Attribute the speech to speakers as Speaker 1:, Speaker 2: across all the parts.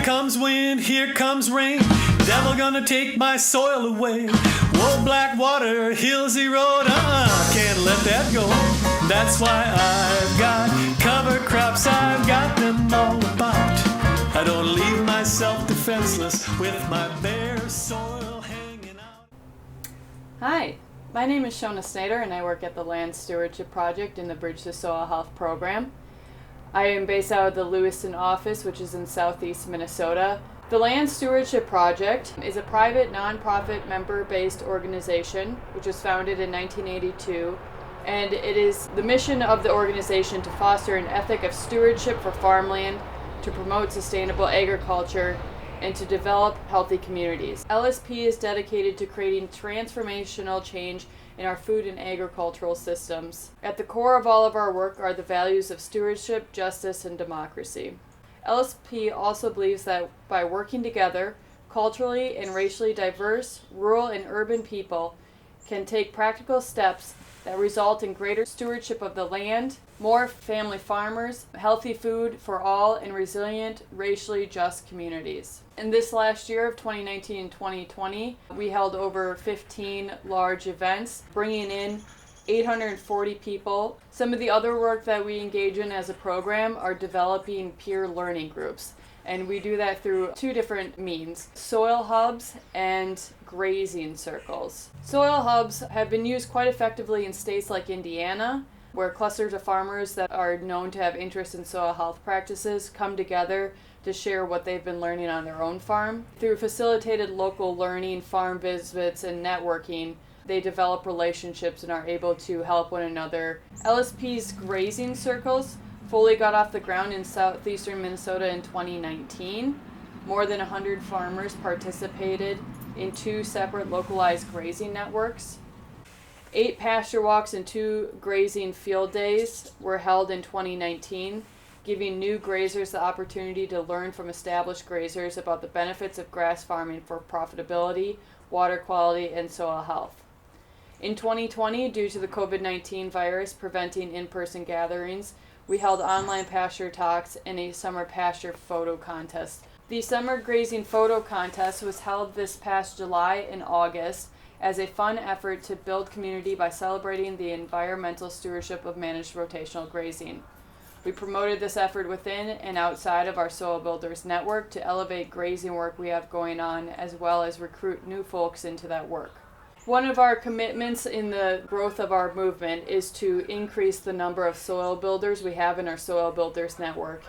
Speaker 1: Here comes wind, here comes rain. Devil gonna take my soil away. Whoa, black water, hillsy road. Can't let that go. That's why I've got cover crops. I've got them all about. I don't leave myself defenseless with my bare soil hanging out.
Speaker 2: Hi, my name is Shona Snyder and I work at the Land Stewardship Project in the Bridge to Soil Health program. I am based out of the Lewiston office, which is in southeast Minnesota. The Land Stewardship Project is a private, nonprofit, member-based organization which was founded in 1982, and it is the mission of the organization to foster an ethic of stewardship for farmland, to promote sustainable agriculture, and to develop healthy communities. LSP is dedicated to creating transformational change in our food and agricultural systems. At the core of all of our work are the values of stewardship, justice, and democracy. LSP also believes that by working together, culturally and racially diverse, rural and urban people can take practical steps that result in greater stewardship of the land, more family farmers, healthy food for all, and resilient, racially just communities. In this last year of 2019 and 2020, we held over 15 large events, bringing in 840 people. Some of the other work that we engage in as a program are developing peer learning groups. And we do that through two different means: soil hubs and grazing circles. Soil hubs have been used quite effectively in states like Indiana, where clusters of farmers that are known to have interest in soil health practices come together to share what they've been learning on their own farm. Through facilitated local learning, farm visits, and networking, they develop relationships and are able to help one another. LSP's grazing circles fully got off the ground in southeastern Minnesota in 2019. More than 100 farmers participated in 2 separate localized grazing networks. 8 pasture walks and 2 grazing field days were held in 2019, giving new grazers the opportunity to learn from established grazers about the benefits of grass farming for profitability, water quality, and soil health. In 2020, due to the COVID-19 virus preventing in-person gatherings, we held online pasture talks and a summer pasture photo contest. The summer grazing photo contest was held this past July and August as a fun effort to build community by celebrating the environmental stewardship of managed rotational grazing. We promoted this effort within and outside of our Soil Builders network to elevate grazing work we have going on, as well as recruit new folks into that work. One of our commitments in the growth of our movement is to increase the number of soil builders we have in our Soil Builders network,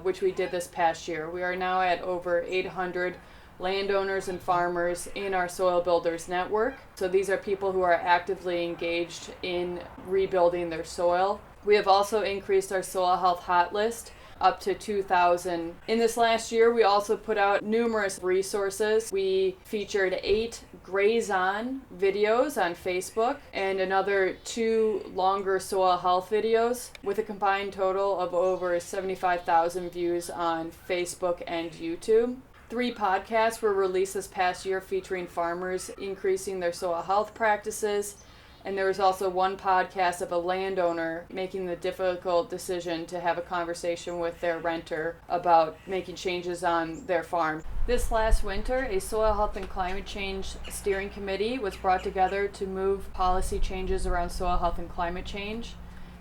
Speaker 2: which we did this past year. We are now at over 800 landowners and farmers in our Soil Builders network. So these are people who are actively engaged in rebuilding their soil. We have also increased our soil health hot list up to 2,000. In this last year, we also put out numerous resources. We featured 8 Graze On videos on Facebook and another 2 longer soil health videos with a combined total of over 75,000 views on Facebook and YouTube. 3 podcasts were released this past year featuring farmers increasing their soil health practices. And there was also 1 podcast of a landowner making the difficult decision to have a conversation with their renter about making changes on their farm. This last winter, a Soil Health and Climate Change Steering Committee was brought together to move policy changes around soil health and climate change.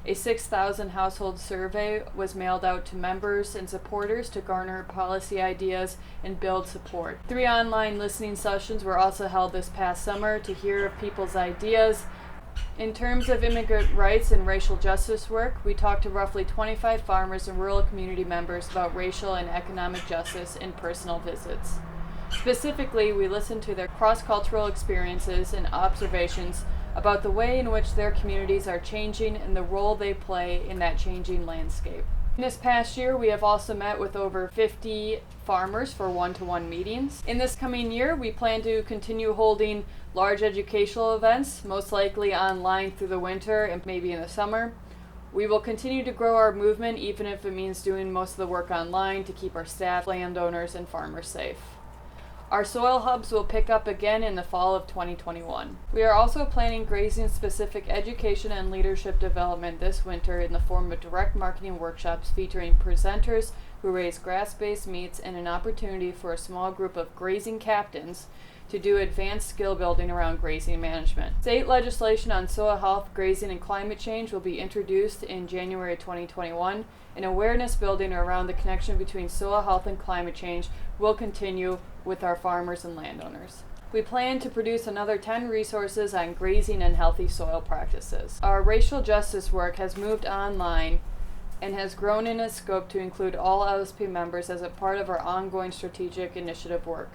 Speaker 2: A 6,000 household survey was mailed out to members and supporters to garner policy ideas and build support. 3 online listening sessions were also held this past summer to hear of people's ideas. In terms of immigrant rights and racial justice work, we talked to roughly 25 farmers and rural community members about racial and economic justice in personal visits. Specifically, we listened to their cross-cultural experiences and observations about the way in which their communities are changing and the role they play in that changing landscape. In this past year, we have also met with over 50 farmers for one-to-one meetings. In this coming year, we plan to continue holding large educational events, most likely online through the winter and maybe in the summer. We will continue to grow our movement, even if it means doing most of the work online to keep our staff, landowners, and farmers safe. Our soil hubs will pick up again in the fall of 2021. We are also planning grazing-specific education and leadership development this winter in the form of direct marketing workshops featuring presenters who raise grass-based meats and an opportunity for a small group of grazing captains to do advanced skill building around grazing management. State legislation on soil health, grazing, and climate change will be introduced in January 2021, and awareness building around the connection between soil health and climate change will continue with our farmers and landowners. We plan to produce another 10 resources on grazing and healthy soil practices. Our racial justice work has moved online and has grown in its scope to include all LSP members as a part of our ongoing strategic initiative work.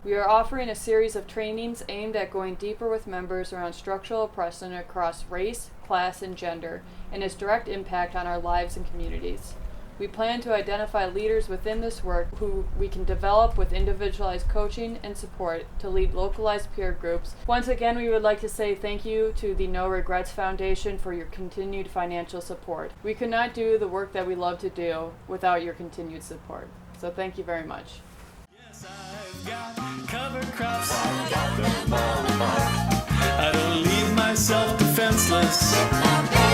Speaker 2: We are offering a series of trainings aimed at going deeper with members around structural oppression across race, class, and gender, and its direct impact on our lives and communities. We plan to identify leaders within this work who we can develop with individualized coaching and support to lead localized peer groups. Once again, we would like to say thank you to the No Regrets Foundation for your continued financial support. We could not do the work that we love to do without your continued support. So thank you very much.
Speaker 1: Yes, I've got cover crops. I don't leave myself defenseless.